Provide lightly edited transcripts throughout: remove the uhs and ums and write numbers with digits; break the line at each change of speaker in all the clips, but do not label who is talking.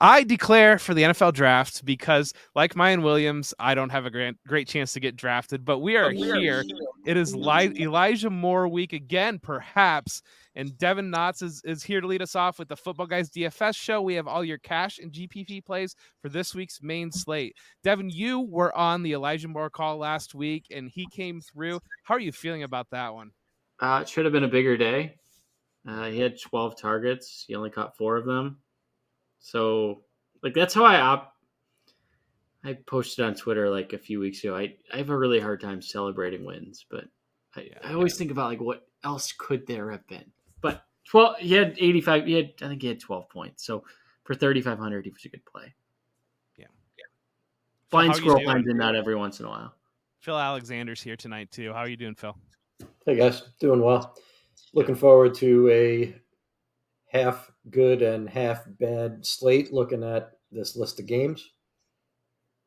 I declare for the NFL draft because, like Mayan Williams, I don't have a great chance to get drafted, but we are here. It is Elijah Moore week again, perhaps. And Devin Knotts is here to lead us off with the Football Guys DFS show. We have all your cash and GPP plays for this week's main slate. Devin, you were on the Elijah Moore call last week, and he came through. How are you feeling about that one?
It should have been a bigger day. He had 12 targets. He only caught 4 of them. So, that's how I posted on Twitter like a few weeks ago. I have a really hard time celebrating wins, but I always think about what else could there have been. But 12, he had 85. I think he had 12 points. So for 3,500, he was a good play.
Yeah.
Blind squirrel finds in that every once in a while.
Phil Alexander's here tonight too. How are you doing, Phil?
Hey guys, doing well. Looking forward to a half good and half bad slate looking at this list of games.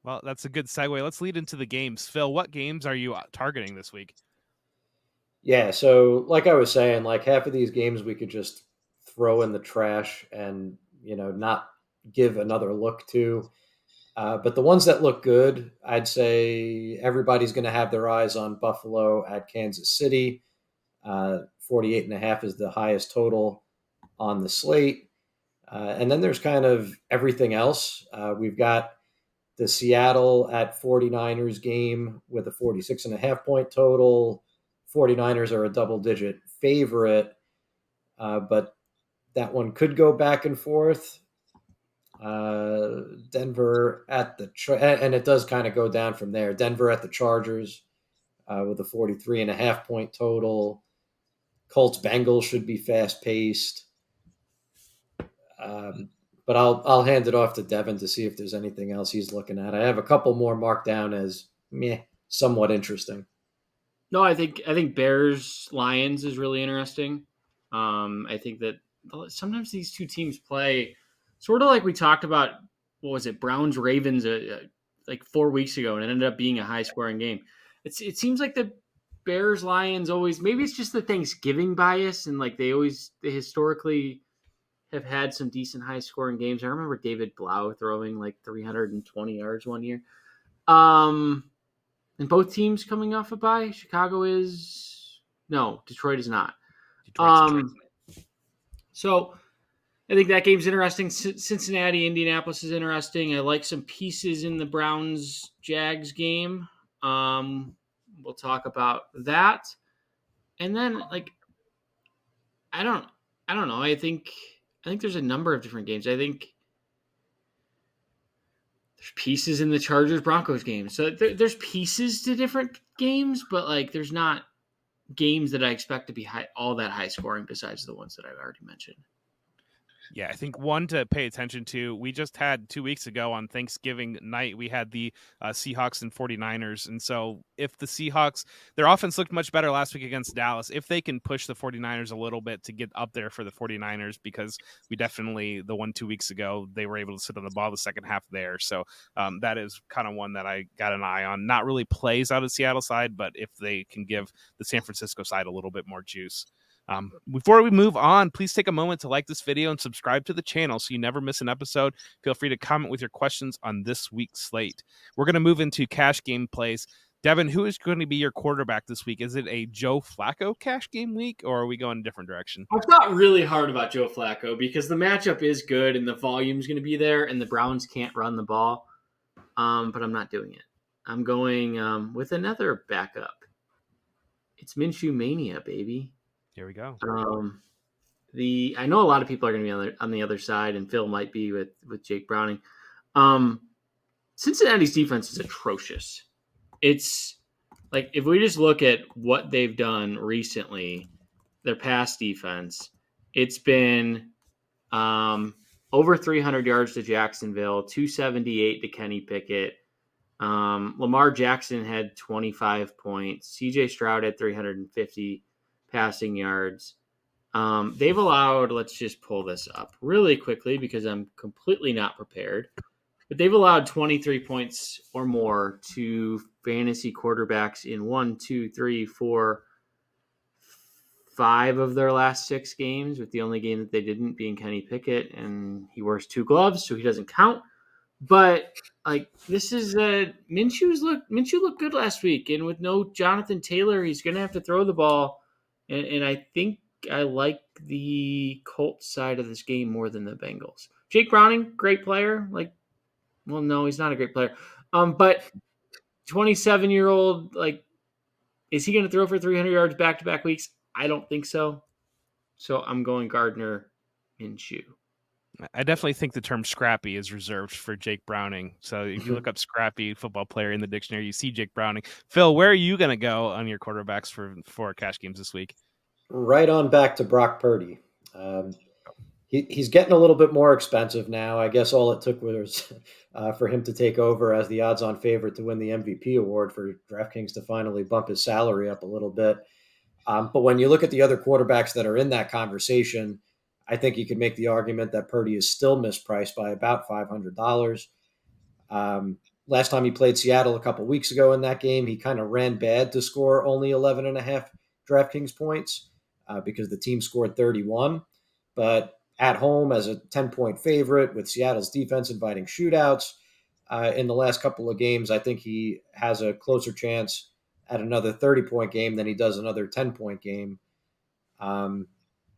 Well, that's a good segue. Let's lead into the games. Phil, what games are you targeting this week?
Yeah, so like I was saying, like half of these games we could just throw in the trash and, not give another look to. But the ones that look good, I'd say everybody's going to have their eyes on Buffalo at Kansas City. 48.5 is the highest total on the slate. And then there's kind of everything else. We've got the Seattle at 49ers game with a 46.5 point total. 49ers are a double-digit favorite, but that one could go back and forth. Denver at and it does kind of go down from there. Denver at the Chargers with a 43.5 point total. Colts Bengals should be fast-paced. But I'll hand it off to Devin to see if there's anything else he's looking at. I have a couple more marked down as somewhat interesting.
No, I think Bears Lions is really interesting. I think that sometimes these two teams play sort of like we talked about. What was it, Browns Ravens, like 4 weeks ago, and it ended up being a high scoring game. It seems like the Bears Lions always, maybe it's just the Thanksgiving bias, and like they historically have had some decent high scoring games. I remember David Blau throwing like 320 yards one year. And both teams coming off a bye. Detroit is not. So I think that game's interesting. Cincinnati, Indianapolis is interesting. I like some pieces in the Browns Jags game. We'll talk about that. And then I don't know. I think there's a number of different games. I think there's pieces in the Chargers Broncos game. So there's pieces to different games, but there's not games that I expect to be all that high scoring besides the ones that I've already mentioned.
Yeah, I think one to pay attention to, we just had 2 weeks ago on Thanksgiving night, we had the Seahawks and 49ers. And so if the Seahawks, their offense looked much better last week against Dallas, if they can push the 49ers a little bit to get up there for the 49ers, because we definitely, the 2 weeks ago, they were able to sit on the ball the second half there. So that is kind of one that I got an eye on. Not really plays out of Seattle side, but if they can give the San Francisco side a little bit more juice. Before we move on, please take a moment to like this video and subscribe to the channel so you never miss an episode. Feel free to comment with your questions on this week's slate. We're going to move into cash game plays. Devin, who is going to be your quarterback this week? Is it a Joe Flacco cash game week, or are we going a different direction?
I've thought really hard about Joe Flacco because the matchup is good and the volume's going to be there, and the Browns can't run the ball. But I'm not doing it. I'm going with another backup. It's Minshew Mania, baby.
Here we go.
I know a lot of people are going to be on the other side, and Phil might be with Jake Browning. Cincinnati's defense is atrocious. It's like if we just look at what they've done recently, their pass defense, it's been over 300 yards to Jacksonville, 278 to Kenny Pickett. Lamar Jackson had 25 points. CJ Stroud had 350 passing yards. They've allowed, let's just pull this up really quickly because I'm completely not prepared, but they've allowed 23 points or more to fantasy quarterbacks in 1, 2, 3, 4, 5 of their last 6 games, with the only game that they didn't being Kenny Pickett, and he wears 2 gloves, so he doesn't count. But like, this is Minshew looked good last week, and with no Jonathan Taylor, he's going to have to throw the ball, and I think I like the Colts side of this game more than the Bengals. Jake Browning, great player. Like, well, no, he's not a great player. But 27-year-old, like, is he going to throw for 300 yards back-to-back weeks? I don't think so. So I'm going Gardner Minshew.
I definitely think the term scrappy is reserved for Jake Browning. So if you look up scrappy football player in the dictionary, you see Jake Browning. Phil, where are you going to go on your quarterbacks for cash games this week?
Right on back to Brock Purdy. He's getting a little bit more expensive now. I guess all it took was for him to take over as the odds-on favorite to win the MVP award for DraftKings to finally bump his salary up a little bit. But when you look at the other quarterbacks that are in that conversation, I think you could make the argument that Purdy is still mispriced by about $500. Last time he played Seattle a couple weeks ago in that game, he kind of ran bad to score only 11 and a half DraftKings points because the team scored 31. But at home as a 10-point favorite with Seattle's defense inviting shootouts in the last couple of games, I think he has a closer chance at another 30-point game than he does another 10-point game.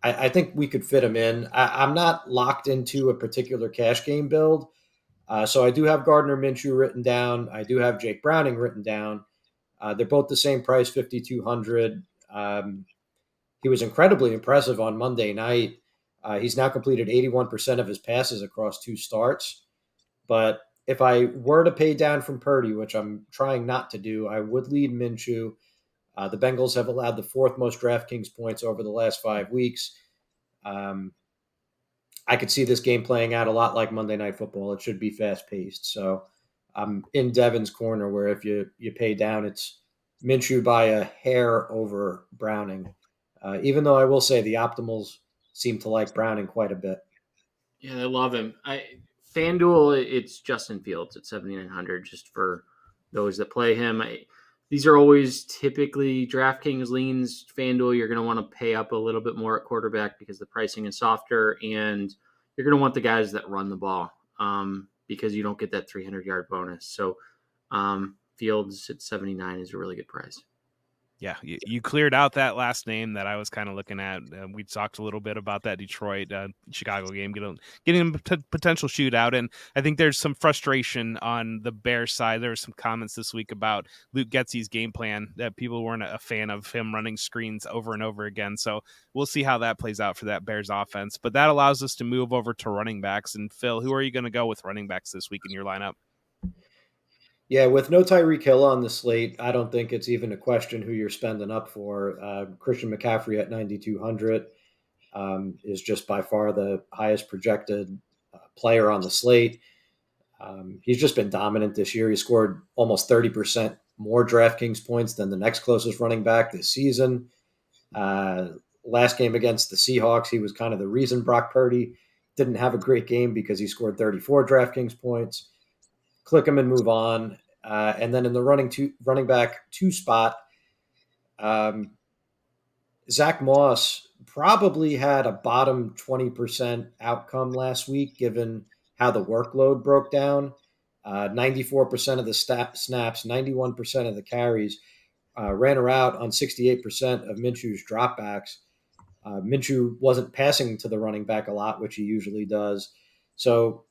I think we could fit him in. I'm not locked into a particular cash game build. So I do have Gardner Minshew written down. I do have Jake Browning written down. They're both the same price, 5,200. He was incredibly impressive on Monday night. He's now completed 81% of his passes across 2 starts. But if I were to pay down from Purdy, which I'm trying not to do, I would lead Minshew. The Bengals have allowed the 4th most DraftKings points over the last 5 weeks. I could see this game playing out a lot like Monday Night Football. It should be fast-paced. So I'm in Devin's corner where if you pay down, it's Minshew by a hair over Browning. Even though I will say the optimals seem to like Browning quite a bit.
Yeah, they love him. FanDuel, it's Justin Fields at 7,900 just for those that play him. These are always typically DraftKings leans. FanDuel, you're going to want to pay up a little bit more at quarterback because the pricing is softer, and you're going to want the guys that run the ball because you don't get that 300-yard bonus. So Fields at 79 is a really good price.
Yeah, you cleared out that last name that I was kind of looking at. We talked a little bit about that Detroit Chicago game, getting a potential shootout, and I think there's some frustration on the Bears side. There were some comments this week about Luke Getsy's game plan that people weren't a fan of him running screens over and over again. So we'll see how that plays out for that Bears offense. But that allows us to move over to running backs. And Phil, who are you going to go with running backs this week in your lineup?
Yeah, with no Tyreek Hill on the slate, I don't think it's even a question who you're spending up for. Christian McCaffrey at 9,200 is just by far the highest projected player on the slate. He's just been dominant this year. He scored almost 30% more DraftKings points than the next closest running back this season. Last game against the Seahawks, he was kind of the reason Brock Purdy didn't have a great game because he scored 34 DraftKings points. Click him and move on. And then in the running back 2 spot, Zach Moss probably had a bottom 20% outcome last week, given how the workload broke down. 94% of the snaps, 91% of the carries, ran her out on 68% of Minshew's dropbacks. Minshew wasn't passing to the running back a lot, which he usually does. So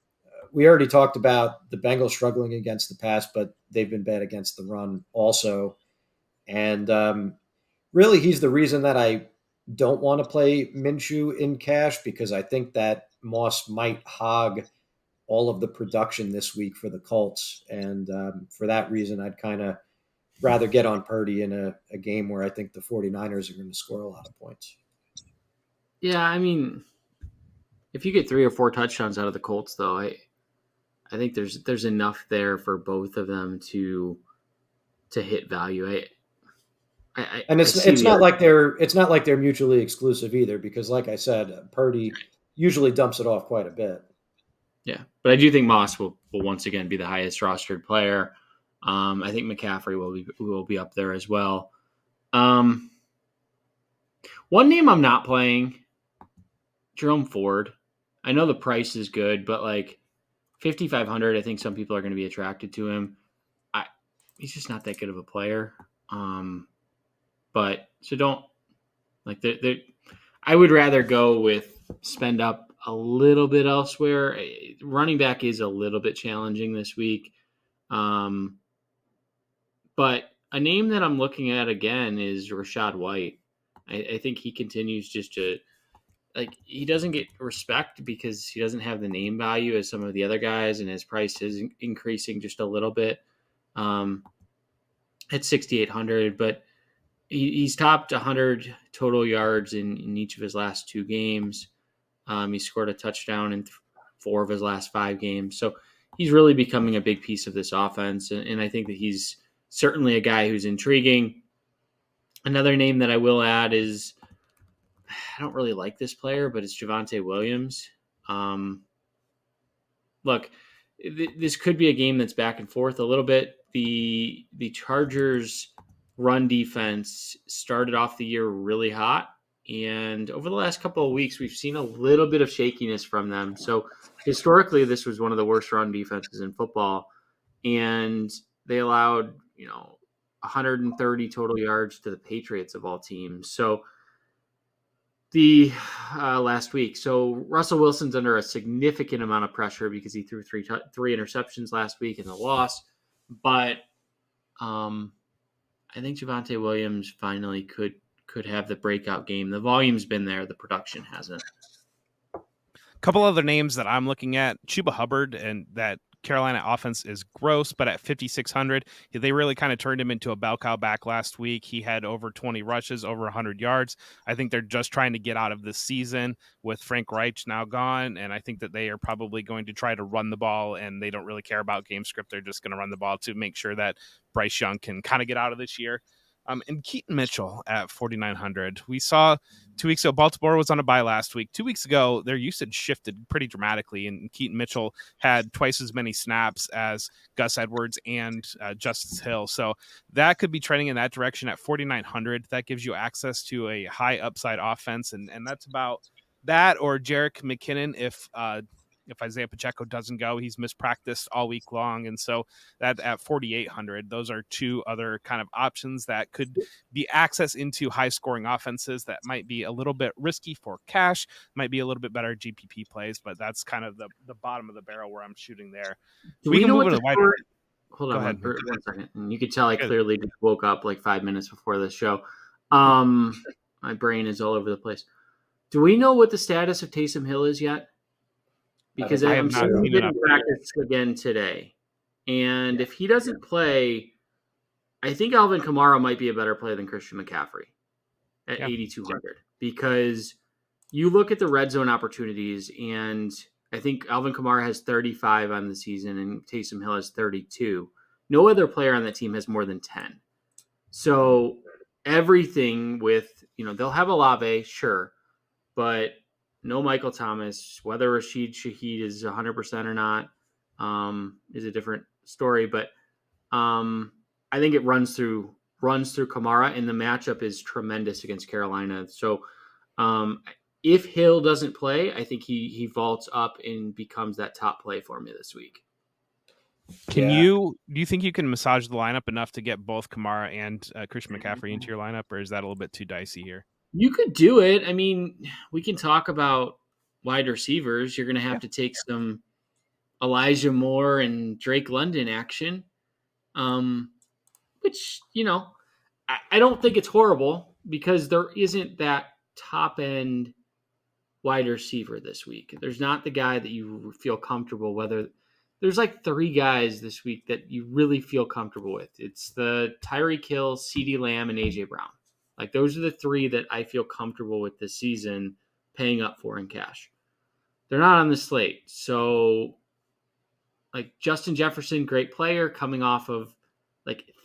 we already talked about the Bengals struggling against the pass, but they've been bad against the run also. And really, he's the reason that I don't want to play Minshew in cash, because I think that Moss might hog all of the production this week for the Colts. And for that reason, I'd kind of rather get on Purdy in a game where I think the 49ers are going to score a lot of points.
Yeah, I mean, if you get 3 or 4 touchdowns out of the Colts, though, I think there's enough there for both of them to hit value.
And it's not like they're mutually exclusive either, because like I said, Purdy usually dumps it off quite a bit.
Yeah, but I do think Moss will once again be the highest rostered player. I think McCaffrey will be up there as well. One name I'm not playing, Jerome Ford. I know the price is good, but like 5,500, I think some people are going to be attracted to him. He's just not that good of a player. But so don't like I would rather go with spend up a little bit elsewhere. Running back is a little bit challenging this week. But a name that I'm looking at again is Rashad White. I think he continues just to he doesn't get respect because he doesn't have the name value as some of the other guys, and his price is increasing just a little bit at 6,800. But he's topped 100 total yards in each of his last 2 games. He scored a touchdown in 4 of his last 5 games. So he's really becoming a big piece of this offense. And I think that he's certainly a guy who's intriguing. Another name that I will add is, I don't really like this player, but it's Javonte Williams. Look, this could be a game that's back and forth a little bit. The Chargers' run defense started off the year really hot, and over the last couple of weeks, we've seen a little bit of shakiness from them. So historically, this was one of the worst run defenses in football, and they allowed 130 total yards to the Patriots of all teams. So the last week. So Russell Wilson's under a significant amount of pressure because he threw three interceptions last week in the loss. But I think Javonte Williams finally could have the breakout game. The volume's been there, the production hasn't.
A couple other names that I'm looking at, Chuba Hubbard, and that Carolina offense is gross, but at 5,600, they really kind of turned him into a bell cow back last week. He had over 20 rushes, over 100 yards. I think they're just trying to get out of this season with Frank Reich now gone, and I think that they are probably going to try to run the ball, and they don't really care about game script. They're just going to run the ball to make sure that Bryce Young can kind of get out of this year. And Keaton Mitchell at 4,900. We saw 2 weeks ago, Baltimore was on a bye last week. 2 weeks ago, their usage shifted pretty dramatically, and Keaton Mitchell had twice as many snaps as Gus Edwards and Justice Hill. So that could be trending in that direction at 4,900. That gives you access to a high upside offense, and that's about that, or Jerick McKinnon if Isaiah Pacheco doesn't go. He's mispracticed all week long. And so that at 4,800, those are 2 other kind of options that could be access into high scoring offenses that might be a little bit risky for cash, might be a little bit better GPP plays, but that's kind of the bottom of the barrel where I'm shooting there.
Do we
can
know
move
what
to the wide.
Hold on one second. And you could tell I clearly just woke up like 5 minutes before this show. My brain is all over the place. Do we know what the status of Taysom Hill is yet? Because I'm seeing he didn't practice again today. And if he doesn't play, I think Alvin Kamara might be a better play than Christian McCaffrey at 8,200. Because you look at the red zone opportunities, and I think Alvin Kamara has 35 on the season and Taysom Hill has 32. No other player on that team has more than 10. So everything with, they'll have Olave, sure, but no Michael Thomas. Whether Rashid Shaheed is 100% or not is a different story. But I think it runs through Kamara, and the matchup is tremendous against Carolina. So if Hill doesn't play, I think he vaults up and becomes that top play for me this week.
Do you think you can massage the lineup enough to get both Kamara and Christian McCaffrey into your lineup, or is that a little bit too dicey here?
You could do it. I mean, we can talk about wide receivers. You're going to have to take some Elijah Moore and Drake London action, which, I don't think it's horrible because there isn't that top end wide receiver this week. There's not the guy that you feel comfortable whether. There's like 3 guys this week that you really feel comfortable with. It's the Tyreek Hill, CeeDee Lamb, and A.J. Brown. Like, those are the 3 that I feel comfortable with this season paying up for in cash. They're not on the slate. So, like, Justin Jefferson, great player coming off of,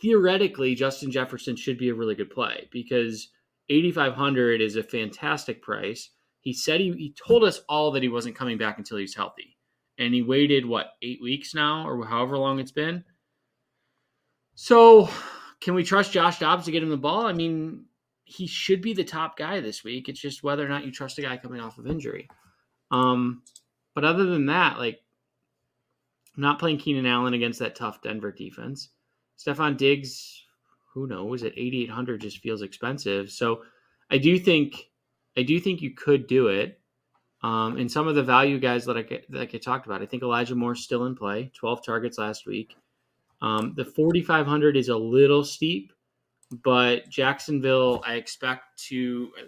theoretically, Justin Jefferson should be a really good play because 8,500 is a fantastic price. He said he told us all that he wasn't coming back until he's healthy. And he waited, 8 weeks now or however long it's been? So, can we trust Josh Dobbs to get him the ball? I mean, he should be the top guy this week. It's just whether or not you trust a guy coming off of injury. But other than that, like, I'm not playing Keenan Allen against that tough Denver defense. Stephon Diggs, who knows? At 8,800 just feels expensive. So I do think you could do it. And some of the value guys that I talked about, I think Elijah Moore's still in play. 12 targets last week. The 4,500 is a little steep, but Jacksonville, I expect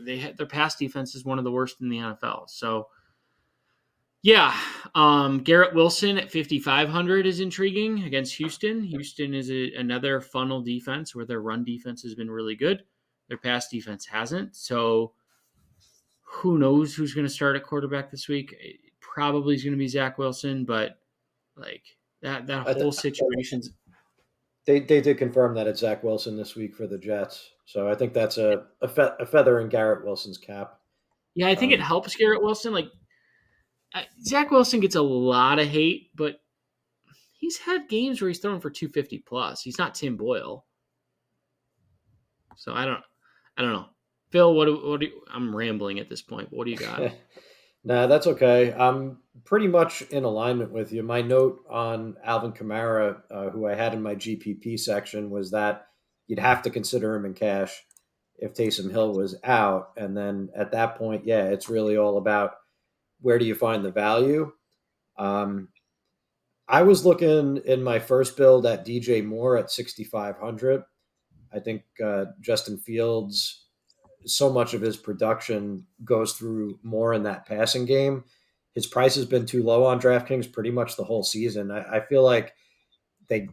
their pass defense is one of the worst in the NFL. So yeah, Garrett Wilson at 5,500 is intriguing against Houston. Houston is another funnel defense where their run defense has been really good. Their pass defense hasn't. So who knows who's going to start at quarterback this week? It probably is going to be Zach Wilson, but like that whole situation's.
They did confirm that it's Zach Wilson this week for the Jets, so I think that's a feather in Garrett Wilson's cap.
Yeah, I think it helps Garrett Wilson. Like Zach Wilson gets a lot of hate, but he's had games where he's throwing for 250 plus. He's not Tim Boyle, so I don't know. Phil, what do you, I'm rambling at this point. What do you got?
Nah, that's okay. I'm pretty much in alignment with you. My note on Alvin Kamara, who I had in my GPP section, was that you'd have to consider him in cash if Taysom Hill was out. And then at that point, yeah, it's really all about where do you find the value. I was looking in my first build at DJ Moore at 6,500. I think Justin Fields, so much of his production goes through more in that passing game. His price has been too low on DraftKings pretty much the whole season. I feel like they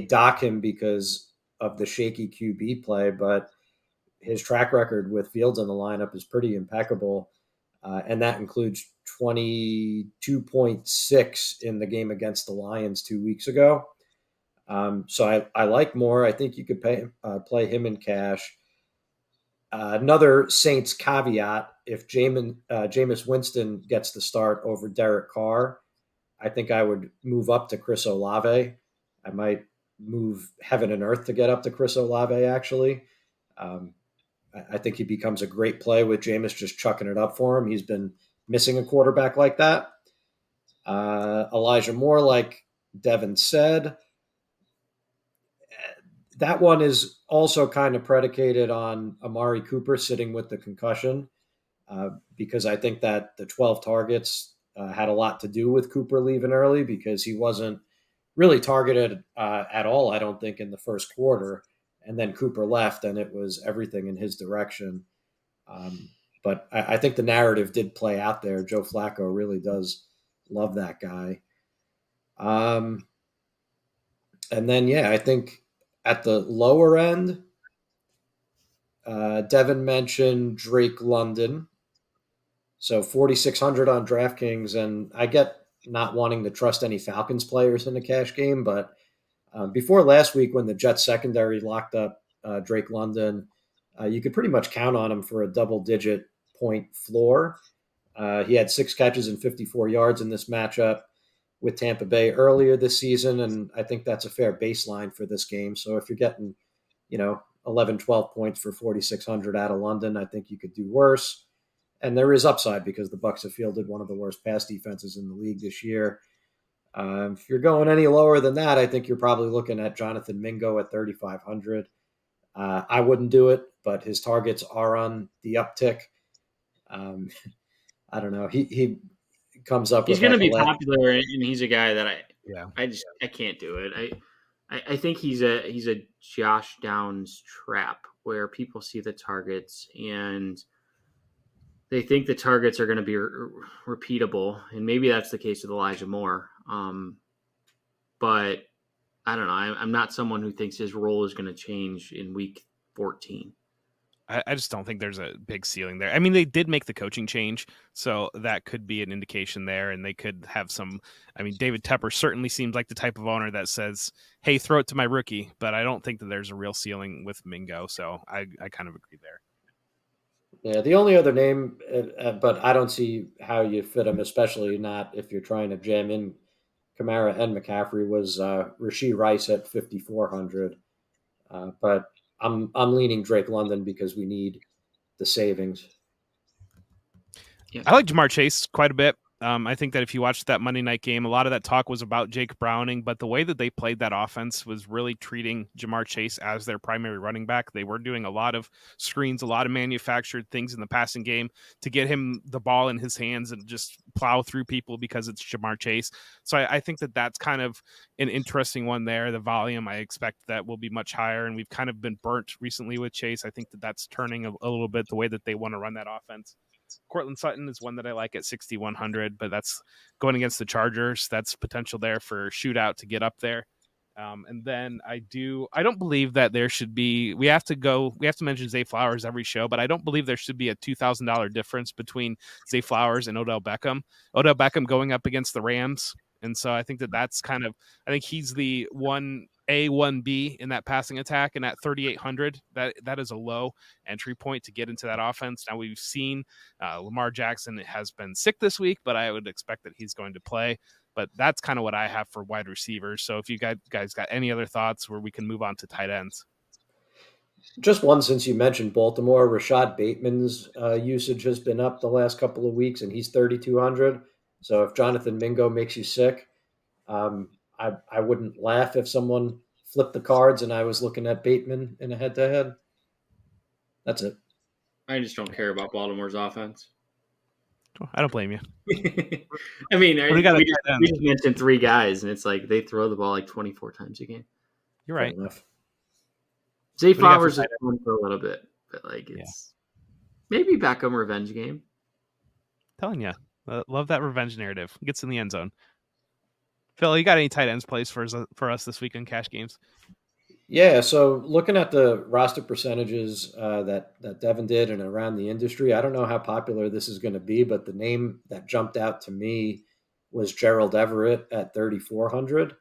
dock him because of the shaky QB play, but his track record with Fields in the lineup is pretty impeccable, and that includes 22.6 in the game against the Lions 2 weeks ago. So I like Moore. I think you could play him in cash. Another Saints caveat: if Jameis Winston gets the start over Derek Carr, I think I would move up to Chris Olave. I might move heaven and earth to get up to Chris Olave. Actually, I think he becomes a great play with Jameis just chucking it up for him. He's been missing a quarterback like that. Elijah Moore, like Devin said, that one is also kind of predicated on Amari Cooper sitting with the concussion, because I think that the 12 targets had a lot to do with Cooper leaving early because he wasn't really targeted at all, I don't think, in the first quarter. And then Cooper left, and it was everything in his direction. But I think the narrative did play out there. Joe Flacco really does love that guy. And then, yeah, I think at the lower end, Devin mentioned Drake London. So 4,600 on DraftKings. And I get not wanting to trust any Falcons players in a cash game, but before last week when the Jets secondary locked up Drake London, you could pretty much count on him for a double-digit point floor. He had 6 catches and 54 yards in this matchup with Tampa Bay earlier this season, and I think that's a fair baseline for this game. So if you're getting, 11, 12 points for 4,600 out of London, I think you could do worse. And there is upside because the Bucs have fielded one of the worst pass defenses in the league this year. If you're going any lower than that, I think you're probably looking at Jonathan Mingo at 3,500. I wouldn't do it, but his targets are on the uptick. I don't know. He comes up.
He's
with
going to be popular, and he's a guy that I can't do it. I think he's a Josh Downs trap where people see the targets and they think the targets are going to be repeatable, and maybe that's the case with Elijah Moore. But I don't know. I'm not someone who thinks his role is going to change in week 14.
I just don't think there's a big ceiling there. I mean, they did make the coaching change, so that could be an indication there, and they could have some. I mean, David Tepper certainly seems like the type of owner that says, "Hey, throw it to my rookie," but I don't think that there's a real ceiling with Mingo, so I kind of agree there.
Yeah, the only other name, but I don't see how you fit him, especially not if you're trying to jam in Kamara and McCaffrey, was Rashee Rice at 5,400. But I'm leaning Drake London because we need the savings.
Yeah.
I like Jamar Chase quite a bit. I think that if you watched that Monday night game, a lot of that talk was about Jake Browning, but the way that they played that offense was really treating Jamar Chase as their primary running back. They were doing a lot of screens, a lot of manufactured things in the passing game to get him the ball in his hands and just plow through people because it's Jamar Chase. So I think that that's kind of an interesting one there. The volume, I expect that will be much higher, and we've kind of been burnt recently with Chase. I think that that's turning a little bit the way that they want to run that offense. Cortland Sutton is one that I like at 6,100, but that's going against the Chargers. That's potential there for shootout to get up there. And then I don't believe that there should be, we have to mention Zay Flowers every show, but I don't believe there should be a $2,000 difference between Zay Flowers and Odell Beckham. Odell Beckham going up against the Rams. And so I think that's kind of, I think he's the 1A, 1B in that passing attack. And at 3,800, that is a low entry point to get into that offense. Now we've seen Lamar Jackson has been sick this week, but I would expect that he's going to play. But that's kind of what I have for wide receivers. So if you guys got any other thoughts where we can move on to tight ends.
Just one, since you mentioned Baltimore, Rashad Bateman's usage has been up the last couple of weeks, and he's 3,200. So if Jonathan Mingo makes you sick, I wouldn't laugh if someone flipped the cards and I was looking at Bateman in a head-to-head. That's it.
I just don't care about Baltimore's offense.
I don't blame you.
I mean, we just mentioned 3 guys, and it's like they throw the ball like 24 times a game.
You're right.
Zay Flowers is fun for a little bit, but like it's maybe Beckham revenge game.
Telling you, love that revenge narrative. Gets in the end zone. Phil, you got any tight ends plays for us this week in cash games?
Yeah, so looking at the roster percentages that Devin did and around the industry, I don't know how popular this is going to be, but the name that jumped out to me was Gerald Everett at 3,400.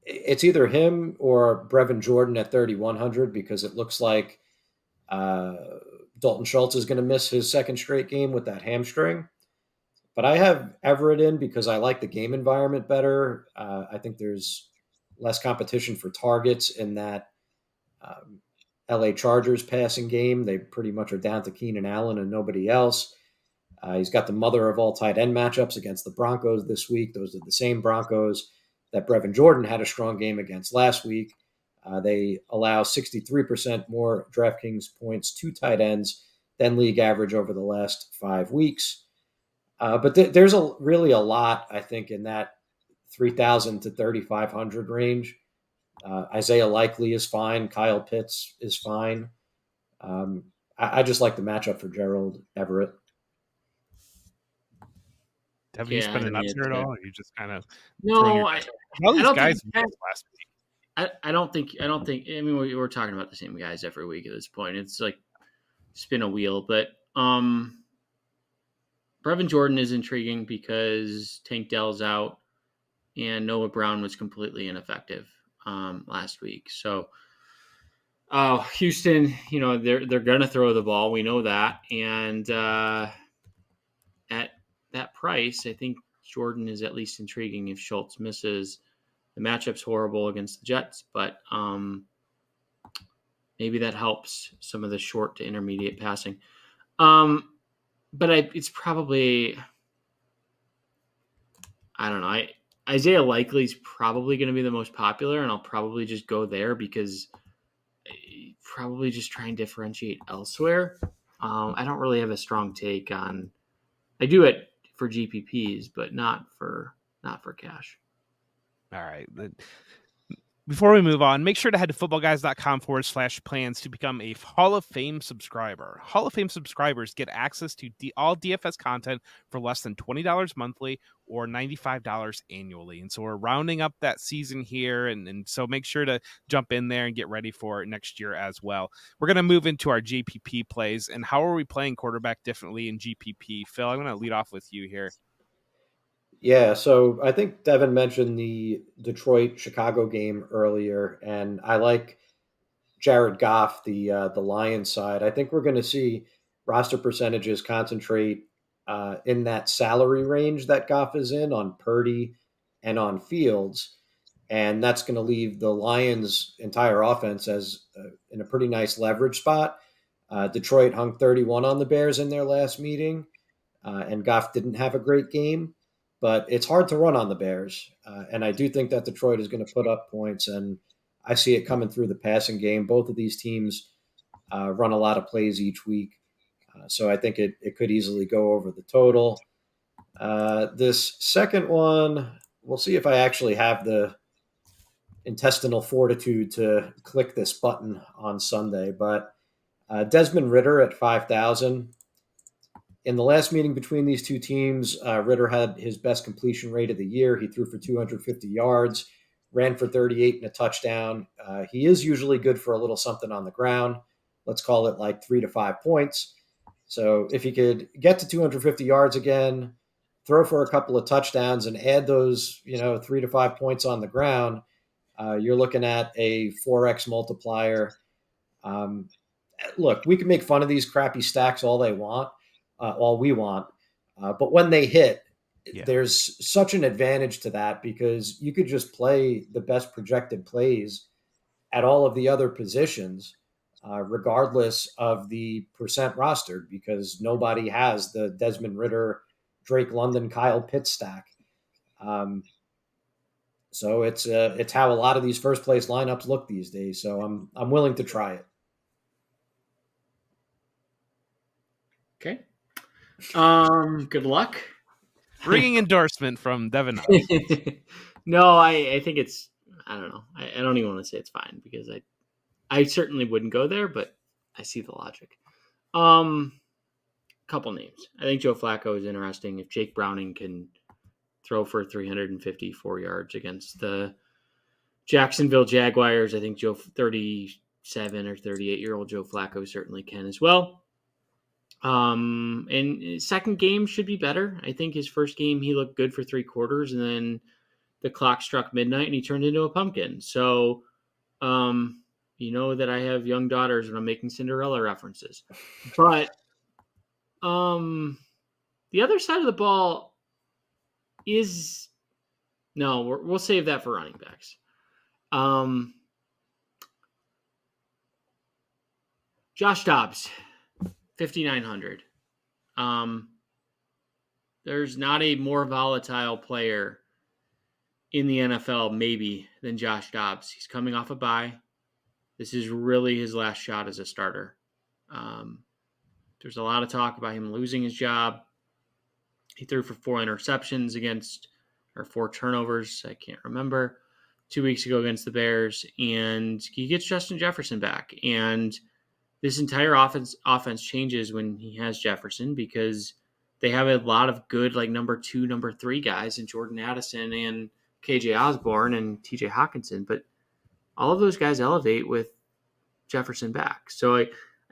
It's either him or Brevin Jordan at 3,100 because it looks like Dalton Schultz is going to miss his second straight game with that hamstring. But I have Everett in because I like the game environment better. I think there's less competition for targets in that LA Chargers passing game. They pretty much are down to Keenan Allen and nobody else. He's got the mother of all tight end matchups against the Broncos this week. Those are the same Broncos that Brevin Jordan had a strong game against last week. They allow 63% more DraftKings points to tight ends than league average over the last 5 weeks. But there's really a lot, I think, in that 3,000 to 3,500 range. Isaiah Likely is fine. Kyle Pitts is fine. I just like the matchup for Gerald Everett.
Have you spent a nuts at all? Or you just kind of
no? I don't
guys
think last week. I don't think. I mean, we're talking about the same guys every week at this point. It's like spin a wheel, but Brevin Jordan is intriguing because Tank Dell's out and Noah Brown was completely ineffective last week. So Houston, they're going to throw the ball. We know that. And at that price, I think Jordan is at least intriguing if Schultz misses. The matchup's horrible against the Jets, but maybe that helps some of the short to intermediate passing. But it's probably, I don't know. Isaiah Likely is probably going to be the most popular, and I'll probably just go there because probably just try and differentiate elsewhere. I don't really have a strong take on. I do it for GPPs, but not for cash.
All right. Before we move on, make sure to head to footballguys.com/plans to become a Hall of Fame subscriber. Hall of Fame subscribers get access to all DFS content for less than $20 monthly or $95 annually. And so we're rounding up that season here. And so make sure to jump in there and get ready for next year as well. We're going to move into our GPP plays. And how are we playing quarterback differently in GPP? Phil, I'm going to lead off with you here.
Yeah, so I think Devin mentioned the Detroit-Chicago game earlier, and I like Jared Goff, the Lions side. I think we're going to see roster percentages concentrate in that salary range that Goff is in on Purdy and on Fields. and that's going to leave the Lions' entire offense as in a pretty nice leverage spot. Detroit hung 31 on the Bears in their last meeting, and Goff didn't have a great game, but it's hard to run on the Bears, and I do think that Detroit is going to put up points, and I see it coming through the passing game. Both of these teams run a lot of plays each week, so I think it could easily go over the total. This second one, we'll see if I actually have the intestinal fortitude to click this button on Sunday. But Desmond Ritter at 5,000. In the last meeting between these two teams, Ritter had his best completion rate of the year. He threw for 250 yards, ran for 38 and a touchdown. He is usually good for a little something on the ground. Let's call it like 3 to 5 points. So if he could get to 250 yards again, throw for a couple of touchdowns, and add those 3 to 5 points on the ground, you're looking at a 4x multiplier. Look, we can make fun of these crappy stacks all we want, but when they hit, there's such an advantage to that because you could just play the best projected plays at all of the other positions, regardless of the percent rostered, because nobody has the Desmond Ritter, Drake London, Kyle Pitts stack. So it's how a lot of these first place lineups look these days. So I'm willing to try it.
Okay. Good luck.
Ringing endorsement from Devin.
No, I think I don't know. I don't even want to say it's fine because I certainly wouldn't go there, but I see the logic. Couple names. I think Joe Flacco is interesting. If Jake Browning can throw for 354 yards against the Jacksonville Jaguars, I think 37 or 38-year-old Joe Flacco certainly can as well. And his second game should be better. I think his first game he looked good for 3 quarters, and then the clock struck midnight and he turned into a pumpkin. So, you know that I have young daughters and I'm making Cinderella references. But the other side of the ball is we'll save that for running backs. Josh Dobbs, 5,900. There's not a more volatile player in the NFL, maybe, than Josh Dobbs. He's coming off a bye. This is really his last shot as a starter. There's a lot of talk about him losing his job. He threw for 4 interceptions or 4 turnovers, I can't remember, 2 weeks ago against the Bears. And he gets Justin Jefferson back. And this entire offense changes when he has Jefferson because they have a lot of good, like, number 2, number 3 guys in Jordan Addison and KJ Osborne and TJ Hawkinson. But all of those guys elevate with Jefferson back. So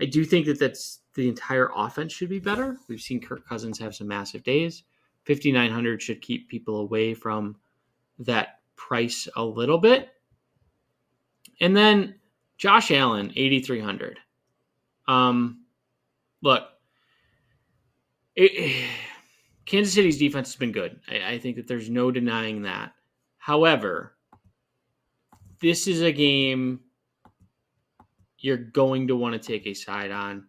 I do think that's the entire offense should be better. We've seen Kirk Cousins have some massive days. 5,900 should keep people away from that price a little bit. And then Josh Allen, 8,300. Look, Kansas City's defense has been good. I think that there's no denying that. However, this is a game you're going to want to take a side on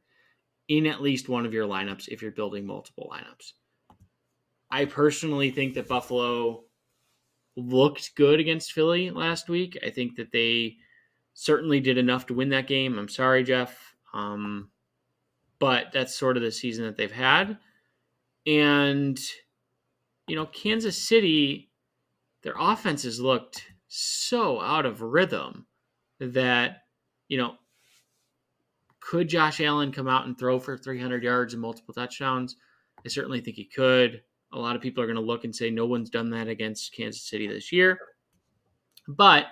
in at least one of your lineups if you're building multiple lineups. I personally think that Buffalo looked good against Philly last week. I think that they certainly did enough to win that game. I'm sorry, Jeff. But that's sort of the season that they've had. And, Kansas City, their offenses looked so out of rhythm that, could Josh Allen come out and throw for 300 yards and multiple touchdowns? I certainly think he could. A lot of people are going to look and say no one's done that against Kansas City this year. But,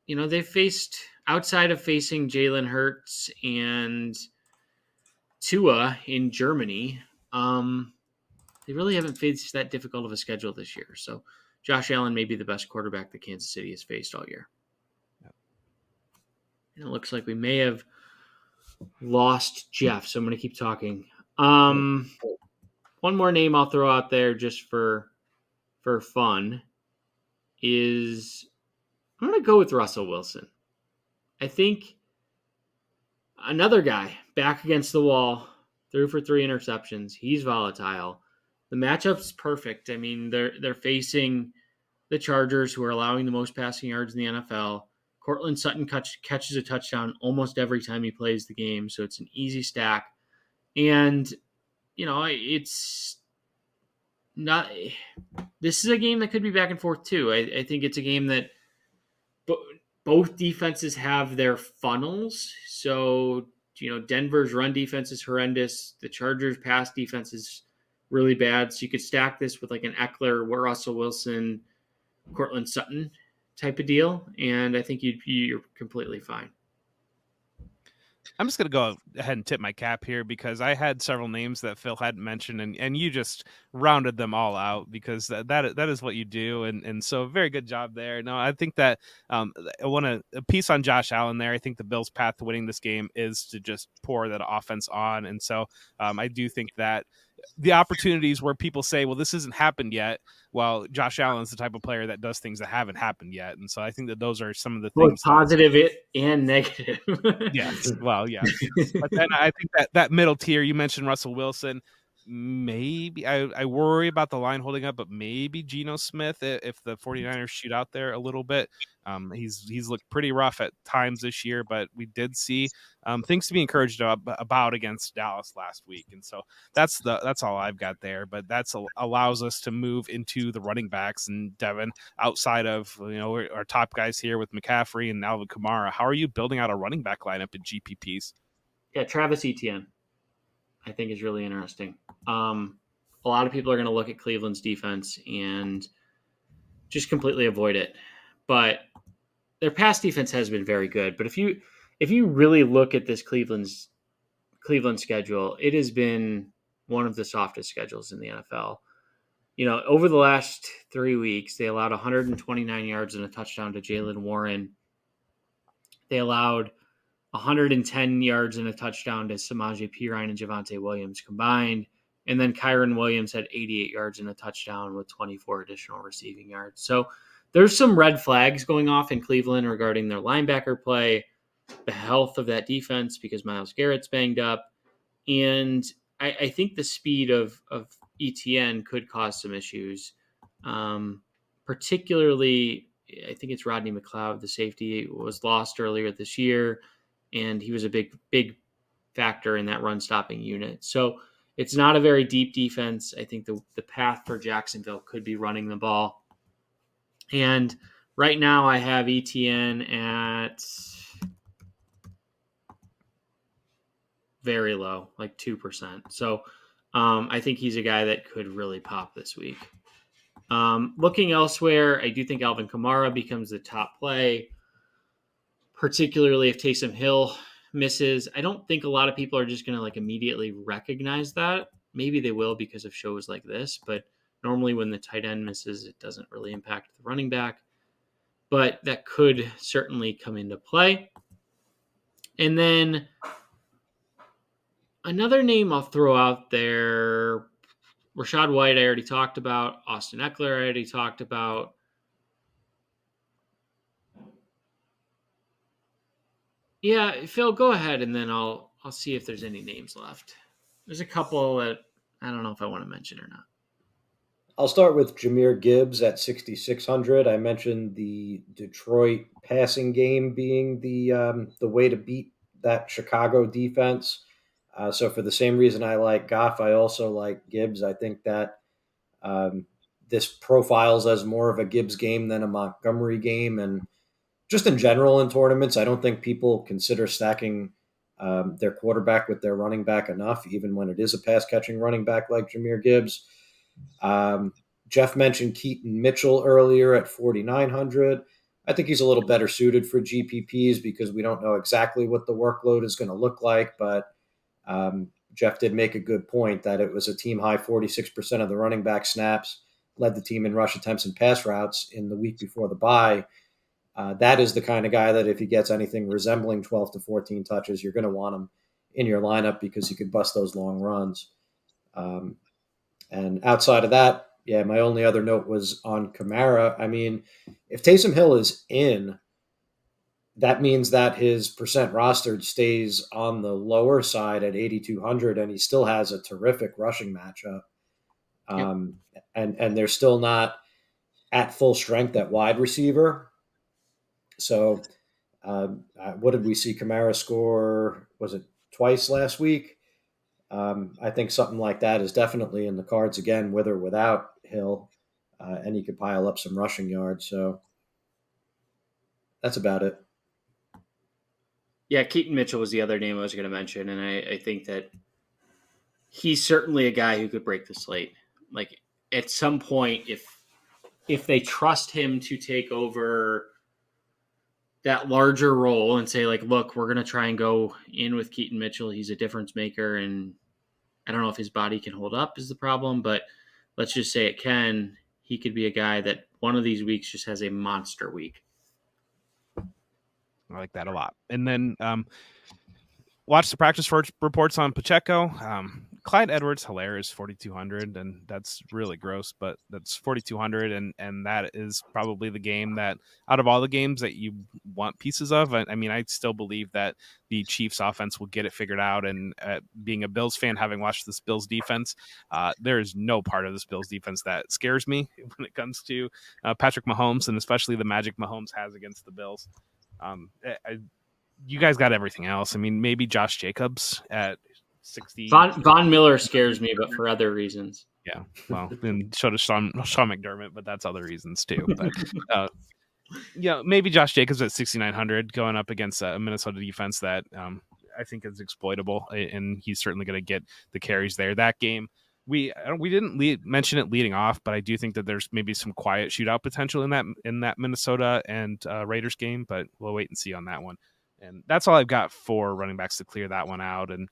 they faced, outside of facing Jalen Hurts and Tua in Germany, they really haven't faced that difficult of a schedule this year. So Josh Allen may be the best quarterback that Kansas City has faced all year. Yep. And it looks like we may have lost Jeff, so I'm going to keep talking. One more name I'll throw out there just for fun is I'm going to go with Russell Wilson. I think another guy back against the wall, threw for 3 interceptions. He's volatile. The matchup's perfect. I mean, they're facing the Chargers, who are allowing the most passing yards in the NFL. Cortland Sutton catches a touchdown almost every time he plays the game, so it's an easy stack. And, it's not. This is a game that could be back and forth, too. I think it's a game that both defenses have their funnels. So, Denver's run defense is horrendous. The Chargers' pass defense is really bad. So you could stack this with like an Eckler, Russell Wilson, Cortland Sutton type of deal, and I think you're completely fine.
I'm just going to go ahead and tip my cap here because I had several names that Phil hadn't mentioned, and you just rounded them all out because that is what you do, and so very good job there. No, I think that I want a piece on Josh Allen there. I think the Bills' path to winning this game is to just pour that offense on, and so I do think that the opportunities where people say, well, this hasn't happened yet. Well, Josh Allen's the type of player that does things that haven't happened yet. And so I think that those are some of the things.
Both positive and negative.
Yes. Well, yes. But then I think that middle tier, you mentioned Russell Wilson. Maybe I worry about the line holding up, but maybe Geno Smith if the 49ers shoot out there a little bit. He's looked pretty rough at times this year, but we did see things to be encouraged about against Dallas last week, and so that's all I've got there. But that's allows us to move into the running backs. And Devin, outside of our top guys here with McCaffrey and Alvin Kamara, how are you building out a running back lineup in GPPs?
Yeah, Travis Etienne, I think, is really interesting. A lot of people are going to look at Cleveland's defense and just completely avoid it. But their pass defense has been very good. But if you really look at this Cleveland schedule, it has been one of the softest schedules in the NFL. Over the last 3 weeks, they allowed 129 yards and a touchdown to Jaylen Warren. They allowed 110 yards and a touchdown to Samaje Perine and Javonte Williams combined. And then Kyron Williams had 88 yards and a touchdown with 24 additional receiving yards. So there's some red flags going off in Cleveland regarding their linebacker play, the health of that defense because Myles Garrett's banged up. And I think the speed of ETN could cause some issues. Particularly, I think it's Rodney McLeod, the safety, was lost earlier this year, and he was a big factor in that run-stopping unit. So it's not a very deep defense. I think the path for Jacksonville could be running the ball. And right now I have ETN at very low, like 2%. So I think he's a guy that could really pop this week. Looking elsewhere, I do think Alvin Kamara becomes the top play, particularly if Taysom Hill misses. I don't think a lot of people are just going to like immediately recognize that. Maybe they will because of shows like this, but normally when the tight end misses, it doesn't really impact the running back. But that could certainly come into play. And then another name I'll throw out there, Rachaad White I already talked about. Austin Eckler I already talked about. Yeah, Phil, go ahead, and then I'll see if there's any names left. There's a couple that I don't know if I want to mention or not.
I'll start with Jahmyr Gibbs at 6,600. I mentioned the Detroit passing game being the way to beat that Chicago defense. So for the same reason I like Goff, I also like Gibbs. I think that this profiles as more of a Gibbs game than a Montgomery game, and just in general in tournaments, I don't think people consider stacking their quarterback with their running back enough, even when it is a pass catching running back like Jahmyr Gibbs. Jeff mentioned Keaton Mitchell earlier at 4,900. I think he's a little better suited for GPPs because we don't know exactly what the workload is going to look like. But Jeff did make a good point that it was a team high 46% of the running back snaps, led the team in rush attempts and pass routes in the week before the bye. That is the kind of guy that if he gets anything resembling 12 to 14 touches, you're going to want him in your lineup because he could bust those long runs. And outside of that, Yeah, my only other note was on Kamara. I mean, if Taysom Hill is in, that means that his percent rostered stays on the lower side at 8,200, and he still has a terrific rushing matchup.
Yep.
And they're still not at full strength at wide receiver. So, what did we see Kamara score? Was it twice last week? I think something like that is definitely in the cards again, with or without Hill, and he could pile up some rushing yards. So that's about it.
Yeah, Keaton Mitchell was the other name I was going to mention, and I think that he's certainly a guy who could break the slate. Like at some point, if they trust him to take over that larger role and say like, look, we're going to try and go in with Keaton Mitchell. He's a difference maker, and I don't know if his body can hold up is the problem, but let's just say it can. He could be a guy that one of these weeks just has a monster week.
I like that a lot. And then watch the practice reports on Pacheco. Clyde Edwards Hilaire 4,200, and that's really gross, but that's 4,200, and that is probably the game that out of all the games that you want pieces of. I mean, I still believe that the Chiefs offense will get it figured out, and being a Bills fan, having watched this Bills defense, there is no part of this Bills defense that scares me when it comes to Patrick Mahomes, and especially the magic Mahomes has against the Bills. You guys got everything else. I mean, maybe Josh Jacobs at 60.
Von Miller scares me, but for other reasons.
Yeah, well, and so does Sean McDermott, but that's other reasons too. But yeah, maybe Josh Jacobs at 6,900 going up against a Minnesota defense that I think is exploitable, and he's certainly going to get the carries there. That game, we didn't mention it leading off, but I do think that there's maybe some quiet shootout potential in that Minnesota and Raiders game, but we'll wait and see on that one. And that's all I've got for running backs to clear that one out. And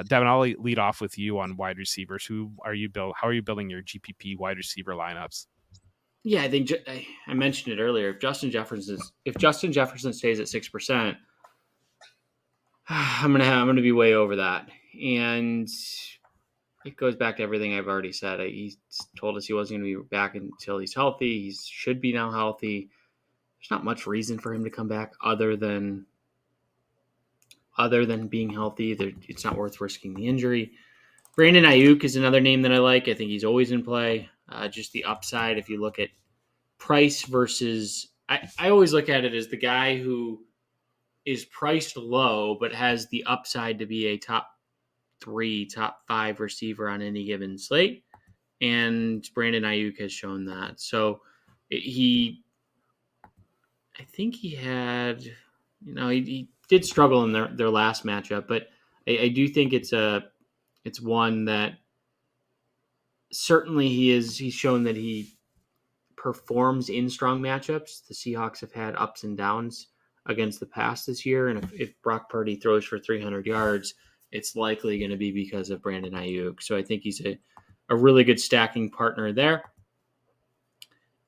Devin, I'll lead off with you on wide receivers. How are you building your GPP wide receiver lineups?
Yeah, I think I mentioned it earlier. If Justin Jefferson stays at 6%, I'm gonna be way over that, and it goes back to everything I've already said. He told us he wasn't going to be back until he's healthy. He should be now healthy. There's not much reason for him to come back other than being healthy. It's not worth risking the injury. Brandon Ayuk is another name that I like. I think he's always in play. Just the upside, if you look at price versus, I always look at it as the guy who is priced low but has the upside to be a top 3, top 5 receiver on any given slate. And Brandon Ayuk has shown that. So I think he had, he did struggle in their last matchup, but I do think it's one that certainly he's shown that he performs in strong matchups. The Seahawks have had ups and downs against the pass this year, and if Brock Purdy throws for 300 yards, it's likely going to be because of Brandon Ayuk. So I think he's a really good stacking partner there.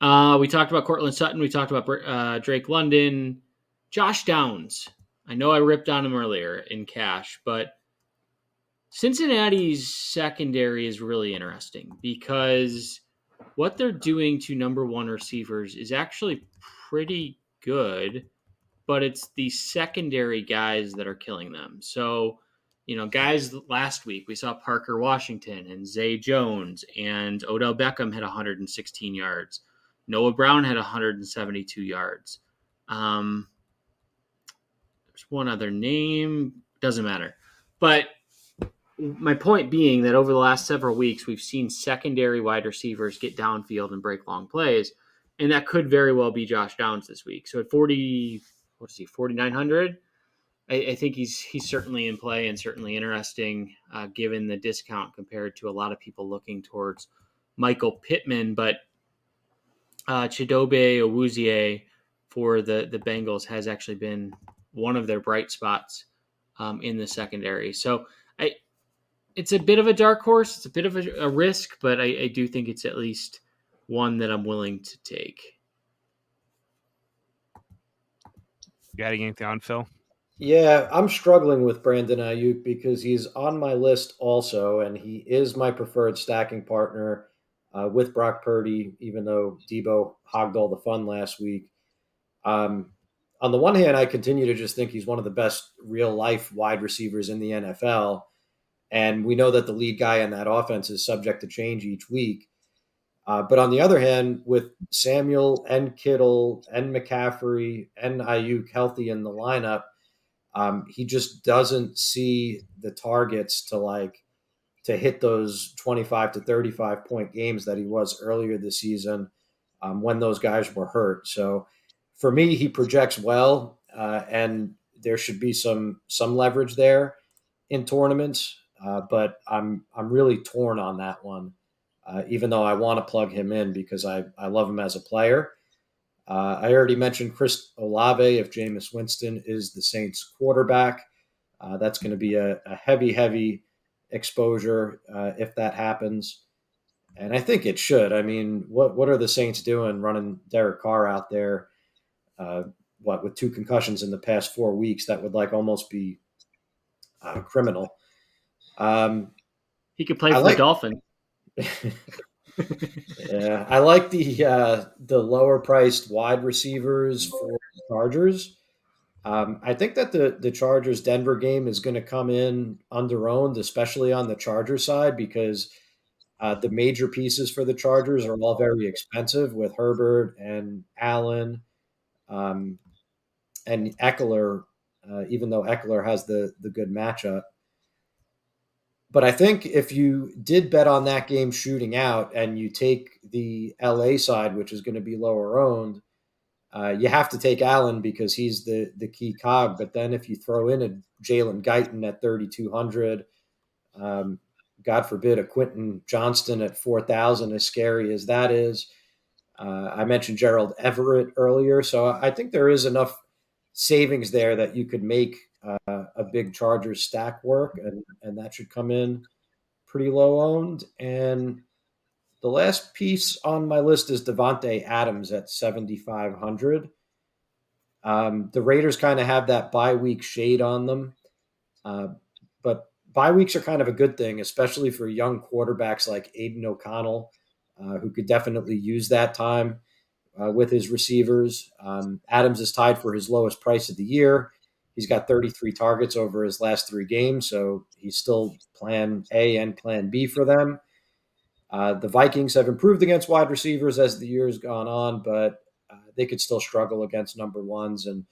We talked about Cortland Sutton. We talked about Drake London. Josh Downs. I know I ripped on him earlier in cash, but Cincinnati's secondary is really interesting because what they're doing to number one receivers is actually pretty good, but it's the secondary guys that are killing them. So, guys last week, we saw Parker Washington and Zay Jones, and Odell Beckham had 116 yards. Noah Brown had 172 yards. There's one other name. Doesn't matter. But my point being that over the last several weeks, we've seen secondary wide receivers get downfield and break long plays, and that could very well be Josh Downs this week. So at 4,900, I think he's certainly in play and certainly interesting, given the discount compared to a lot of people looking towards Michael Pittman. But Chidobe Awuzie for the Bengals has actually been one of their bright spots in the secondary. So it's a bit of a dark horse. It's a bit of a risk, but I do think it's at least one that I'm willing to take.
You got anything on, Phil?
Yeah, I'm struggling with Brandon Ayuk because he's on my list also, and he is my preferred stacking partner. with Brock Purdy, even though Debo hogged all the fun last week. On the one hand, I continue to just think he's one of the best real life wide receivers in the NFL. And we know that the lead guy in that offense is subject to change each week. But on the other hand, with Samuel and Kittle and McCaffrey and Ayuk healthy in the lineup, he just doesn't see the targets to hit those 25 to 35 point games that he was earlier this season when those guys were hurt. So for me, he projects well, and there should be some leverage there in tournaments. But I'm really torn on that one, even though I want to plug him in because I love him as a player. I already mentioned Chris Olave. If Jameis Winston is the Saints quarterback, that's going to be a heavy exposure if that happens. And I think it should. I mean, what are the Saints doing running Derek Carr out there? With 2 concussions in the past 4 weeks, that would almost be criminal.
He could play for the Dolphins.
Yeah, I like the lower priced wide receivers for the Chargers. I think that the Chargers Denver game is going to come in under-owned, especially on the Chargers side, because the major pieces for the Chargers are all very expensive with Herbert and Allen and Eckler, even though Eckler has the good matchup. But I think if you did bet on that game shooting out and you take the LA side, which is going to be lower owned, you have to take Allen because he's the key cog. But then if you throw in a Jalen Guyton at 3,200, God forbid a Quentin Johnston at 4,000, as scary as that is. I mentioned Gerald Everett earlier. So I think there is enough savings there that you could make a big Chargers stack work, and that should come in pretty low owned. And the last piece on my list is Devontae Adams at 7,500. The Raiders kind of have that bye week shade on them, but bye weeks are kind of a good thing, especially for young quarterbacks like Aiden O'Connell, who could definitely use that time with his receivers. Adams is tied for his lowest price of the year. He's got 33 targets over his last 3 games, so he's still plan A and plan B for them. The Vikings have improved against wide receivers as the year's gone on, but they could still struggle against number ones. And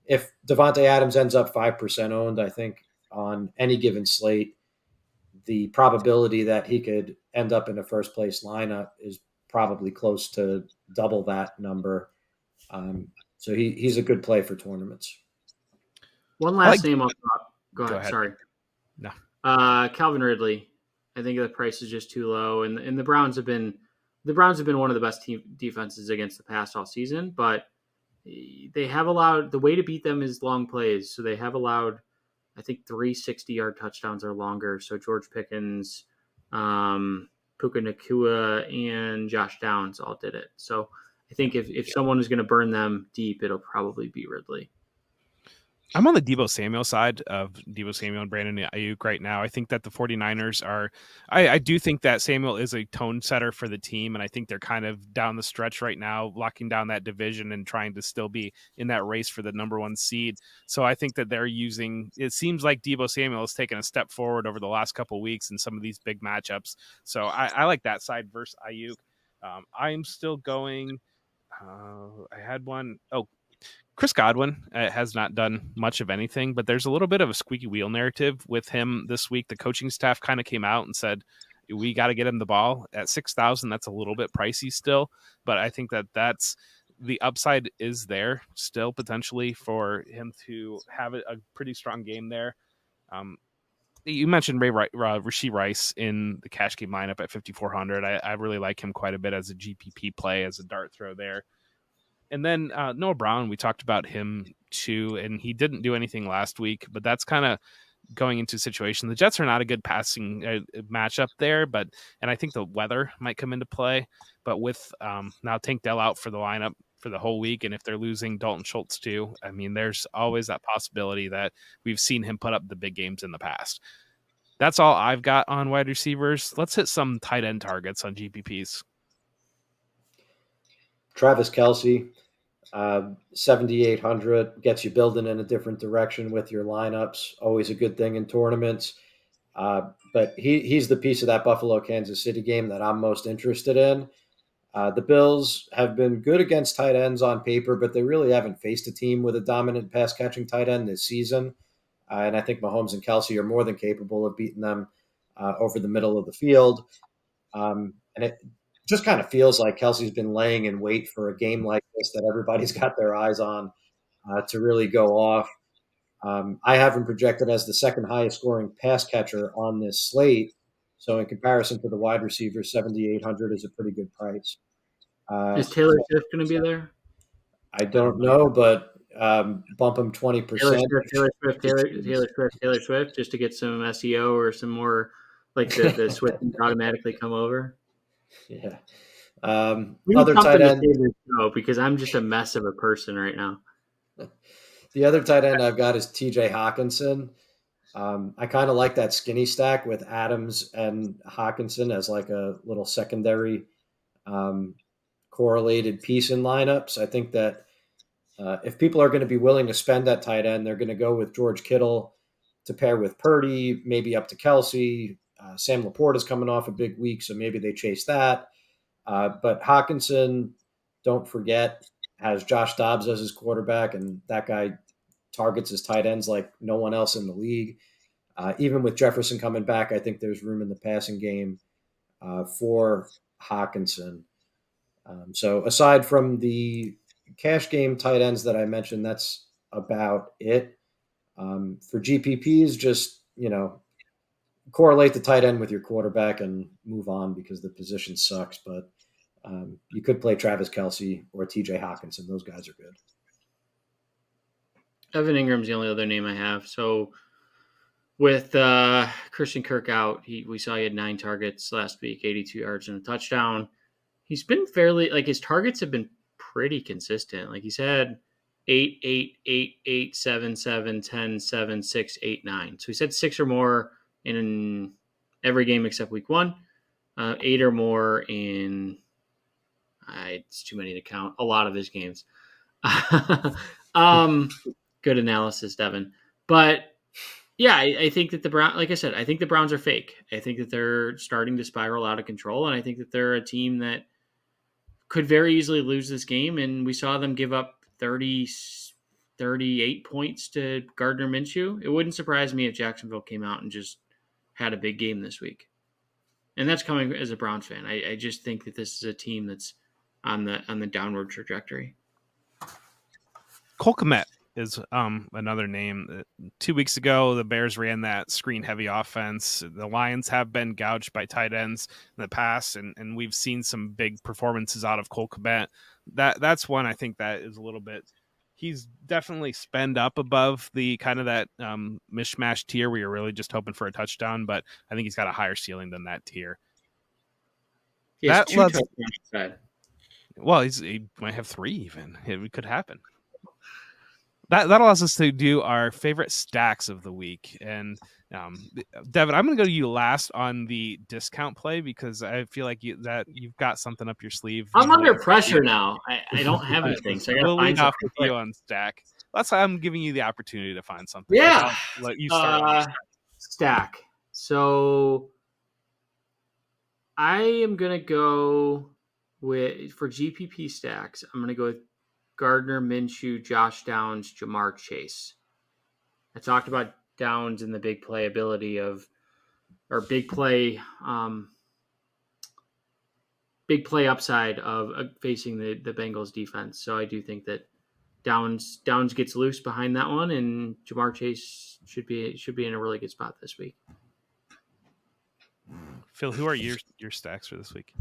if Devontae Adams ends up 5% owned, I think on any given slate, the probability that he could end up in a first place lineup is probably close to double that number. So he's a good play for tournaments.
One last name I'll drop. Go ahead. Sorry.
No.
Calvin Ridley. I think the price is just too low, and the Browns have been one of the best defenses against the pass all season, but they have allowed, the way to beat them is long plays. So they have allowed, I think, 3 60-yard touchdowns or longer. So George Pickens, Puka Nacua, and Josh Downs all did it. So I think if someone is going to burn them deep, it'll probably be Ridley.
I'm on the Deebo Samuel side of Deebo Samuel and Brandon Ayuk right now. I think that the 49ers are, I do think that Samuel is a tone setter for the team. And I think they're kind of down the stretch right now, locking down that division and trying to still be in that race for the number 1 seed. So I think that they're using, it seems like Deebo Samuel has taken a step forward over the last couple of weeks in some of these big matchups. So I like that side versus Ayuk. I'm still going, I had one. Oh, Chris Godwin has not done much of anything, but there's a little bit of a squeaky wheel narrative with him this week. The coaching staff kind of came out and said, we got to get him the ball at 6,000. That's a little bit pricey still, but I think that that's the upside is there still potentially for him to have a pretty strong game there. You mentioned Rashee Rice in the cash game lineup at 5,400. I really like him quite a bit as a GPP play, as a dart throw there. And then Noah Brown, we talked about him too, and he didn't do anything last week, but that's kind of going into a situation. The Jets are not a good passing matchup there, and I think the weather might come into play. But with now Tank Dell out for the lineup for the whole week, and if they're losing Dalton Schultz too, I mean, there's always that possibility that we've seen him put up the big games in the past. That's all I've got on wide receivers. Let's hit some tight end targets on GPPs.
Travis Kelce, 7,800 gets you building in a different direction with your lineups. Always a good thing in tournaments. But he's the piece of that Buffalo Kansas City game that I'm most interested in. The Bills have been good against tight ends on paper, but they really haven't faced a team with a dominant pass catching tight end this season. And I think Mahomes and Kelce are more than capable of beating them over the middle of the field. And it just kind of feels like Kelsey's been laying in wait for a game like this that everybody's got their eyes on to really go off. I have him projected as the second highest scoring pass catcher on this slate. So in comparison to the wide receiver, 7,800 is a pretty good price.
Is Taylor Swift going to be there?
I don't know, but bump him 20%.
Taylor Swift, just to get some SEO or some more, like the Swift automatically come over.
Yeah.
Other tight end, because I'm just a mess of a person right now.
The other tight end I've got is TJ Hawkinson. I kind of like that skinny stack with Adams and Hawkinson as like a little secondary correlated piece in lineups. I think that if people are going to be willing to spend that tight end, they're going to go with George Kittle to pair with Purdy, maybe up to Kelce. Sam Laporte is coming off a big week, so maybe they chase that. But Hawkinson, don't forget, has Josh Dobbs as his quarterback, and that guy targets his tight ends like no one else in the league. Even with Jefferson coming back, I think there's room in the passing game for Hawkinson. So aside from the cash game tight ends that I mentioned, that's about it. For GPPs, just, correlate the tight end with your quarterback and move on because the position sucks. But you could play Travis Kelce or TJ Hawkinson. Those guys are good.
Evan Ingram's the only other name I have. So with Christian Kirk out, we saw he had 9 targets last week, 82 yards and a touchdown. He's been fairly, like, his targets have been pretty consistent. Like, he's had 8, 8, 8, 8, 7, 7, 10, 7, 6, 8, 9. So he's had 6 or more in every game except week 1, 8 or more in, it's too many to count, a lot of his games. Good analysis, Devin. But yeah, I think that like I said, I think the Browns are fake. I think that they're starting to spiral out of control, and I think that they're a team that could very easily lose this game. And we saw them give up 38 points to Gardner Minshew. It wouldn't surprise me if Jacksonville came out and just had a big game this week. And that's coming as a Browns fan. I just think that this is a team that's on the downward trajectory.
Cole Kmet is another name. 2 weeks ago, the Bears ran that screen-heavy offense. The Lions have been gouged by tight ends in the past, and we've seen some big performances out of Cole Kmet. That's one I think that is a little bit. He's definitely spend up above the kind of that mishmash tier where you're really just hoping for a touchdown, but I think he's got a higher ceiling than that tier.
Well,
he might have 3 even. It could happen. That allows us to do our favorite stacks of the week. And Devin, I'm going to go to you last on the discount play because I feel like you've got something up your sleeve.
I'm under pressure now. I don't have anything, so I got to find
off with you on stack. That's why I'm giving you the opportunity to find something.
Yeah,
I'll let you start.
Stack. So I am going to go for GPP stacks. I'm going to go with Gardner Minshew, Josh Downs, Jamar Chase. I talked about Downs and the big play ability big play upside of facing the Bengals defense. So I do think that Downs gets loose behind that one, and Jamar Chase should be in a really good spot this week.
Phil, who are your stacks for this week?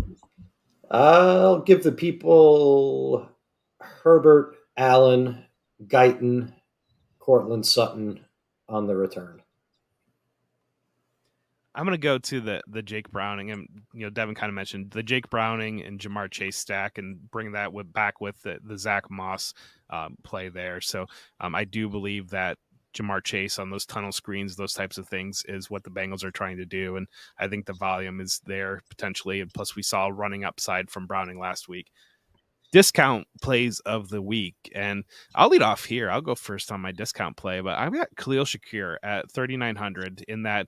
I'll give the people Herbert, Allen, Guyton, Cortland Sutton on the return.
I'm going to go to the Jake Browning, and Devin kind of mentioned the Jake Browning and Jamar Chase stack, and bring that back with the Zach Moss play there. So I do believe that Jamar Chase on those tunnel screens, those types of things is what the Bengals are trying to do. And I think the volume is there potentially. And plus we saw running upside from Browning last week. Discount plays of the week. And I'll lead off here. I'll go first on my discount play, but I've got Khalil Shakir at 3,900 in that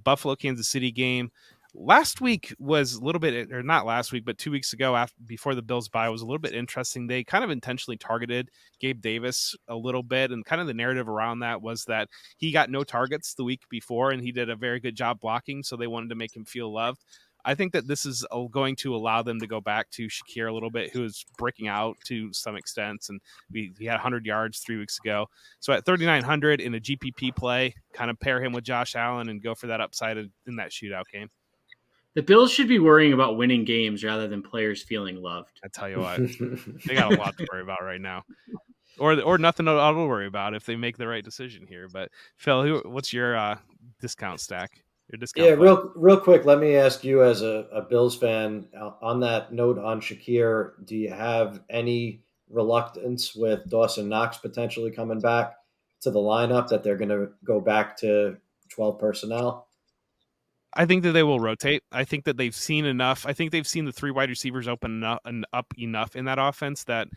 Buffalo Kansas City game. Last week was a little bit, or not last week, but 2 weeks ago, before the Bills bye, was a little bit interesting. They kind of intentionally targeted Gabe Davis a little bit, and kind of the narrative around that was that he got no targets the week before, and he did a very good job blocking, so they wanted to make him feel loved. I think that this is going to allow them to go back to Shakir a little bit, who is breaking out to some extent, and he had 100 yards 3 weeks ago. So at 3,900 in a GPP play, kind of pair him with Josh Allen and go for that upside in that shootout game.
The Bills should be worrying about winning games rather than players feeling loved.
I tell you what, they got a lot to worry about right now, or nothing at all to worry about if they make the right decision here. But Phil, what's your discount stack? Your discount play?
real quick, let me ask you as a Bills fan, on that note on Shakir, do you have any reluctance with Dawson Knox potentially coming back to the lineup, that they're going to go back to 12 personnel?
I think that they will rotate. I think that they've seen enough. I think they've seen the 3 wide receivers open up enough in that offense that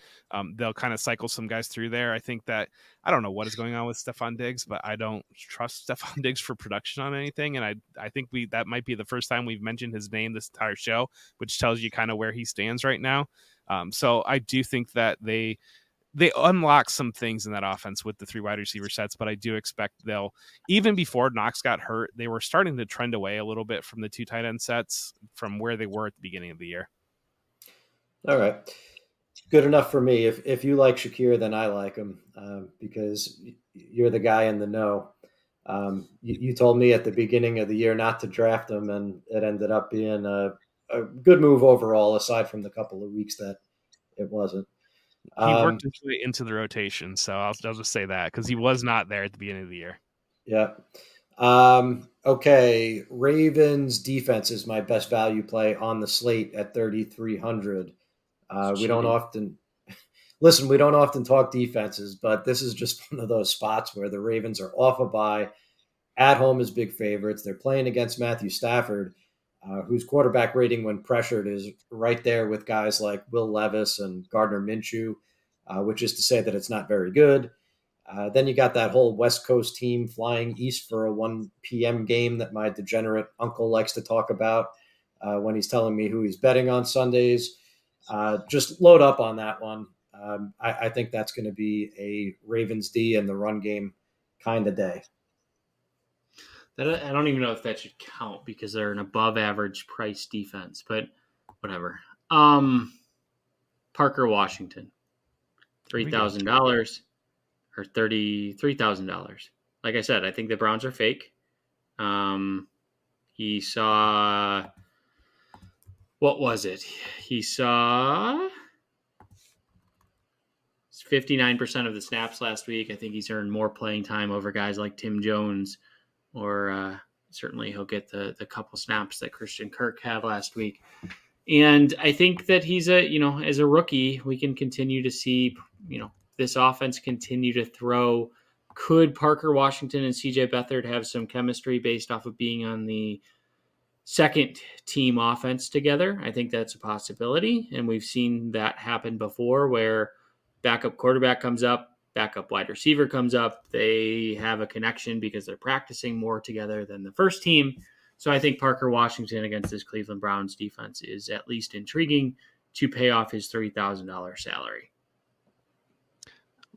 they'll kind of cycle some guys through there. I think that I don't know what is going on with Stephon Diggs, but I don't trust Stephon Diggs for production on anything. And I think that might be the first time we've mentioned his name this entire show, which tells you kind of where he stands right now. So I do think that they unlock some things in that offense with the 3 wide receiver sets, but I do expect they'll, even before Knox got hurt, they were starting to trend away a little bit from the 2 tight end sets from where they were at the beginning of the year.
All right. Good enough for me. If you like Shakir, then I like him because you're the guy in the know. You told me at the beginning of the year not to draft him, and it ended up being a good move overall, aside from the couple of weeks that it wasn't.
He worked his way into the rotation, so I'll just say that because he was not there at the beginning of the year.
Yeah. Okay. Ravens defense is my best value play on the slate at 3,300. We don't often talk defenses, but this is just one of those spots where the Ravens are off a bye, at home as big favorites. They're playing against Matthew Stafford, whose quarterback rating when pressured is right there with guys like Will Levis and Gardner Minshew, which is to say that it's not very good. Then you got that whole West Coast team flying east for a 1 p.m. game that my degenerate uncle likes to talk about when he's telling me who he's betting on Sundays. Just load up on that one. I think that's going to be a Ravens D and the run game kind of day.
I don't even know if that should count because they're an above average price defense, but whatever. Parker Washington, $3,000 or $33,000. Like I said, I think the Browns are fake. He saw, what was it? He saw 59% of the snaps last week. I think he's earned more playing time over guys like Tim Jones, or certainly he'll get the couple snaps that Christian Kirk had last week. And I think that he's as a rookie, we can continue to see, this offense continue to throw. Could Parker Washington and CJ Beathard have some chemistry based off of being on the second team offense together? I think that's a possibility. And we've seen that happen before where backup quarterback comes up, backup wide receiver comes up. They have a connection because they're practicing more together than the first team. So I think Parker Washington against this Cleveland Browns defense is at least intriguing to pay off his $3,000 salary.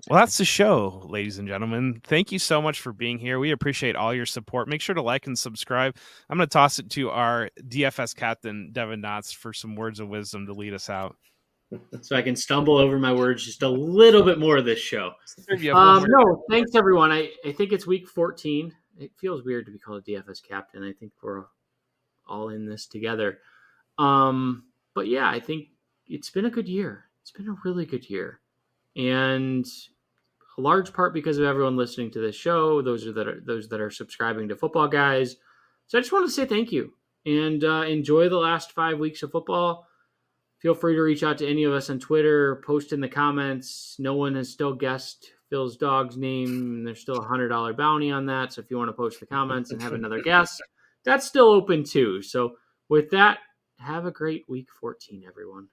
Well, that's the show, ladies and gentlemen. Thank you so much for being here. We appreciate all your support. Make sure to like and subscribe. I'm going to toss it to our DFS captain, Devin Knotts, for some words of wisdom to lead us out.
So I can stumble over my words just a little bit more this show. No, thanks, everyone. I think it's week 14. It feels weird to be called a DFS captain. I think we're all in this together. But yeah, I think it's been a good year. It's been a really good year. And a large part because of everyone listening to this show, those that are subscribing to Football Guys. So I just want to say thank you and enjoy the last 5 weeks of football. Feel free to reach out to any of us on Twitter, post in the comments. No one has still guessed Phil's dog's name, and there's still $100 bounty on that. So if you want to post the comments and have another guess, that's still open too. So with that, have a great week 14, everyone.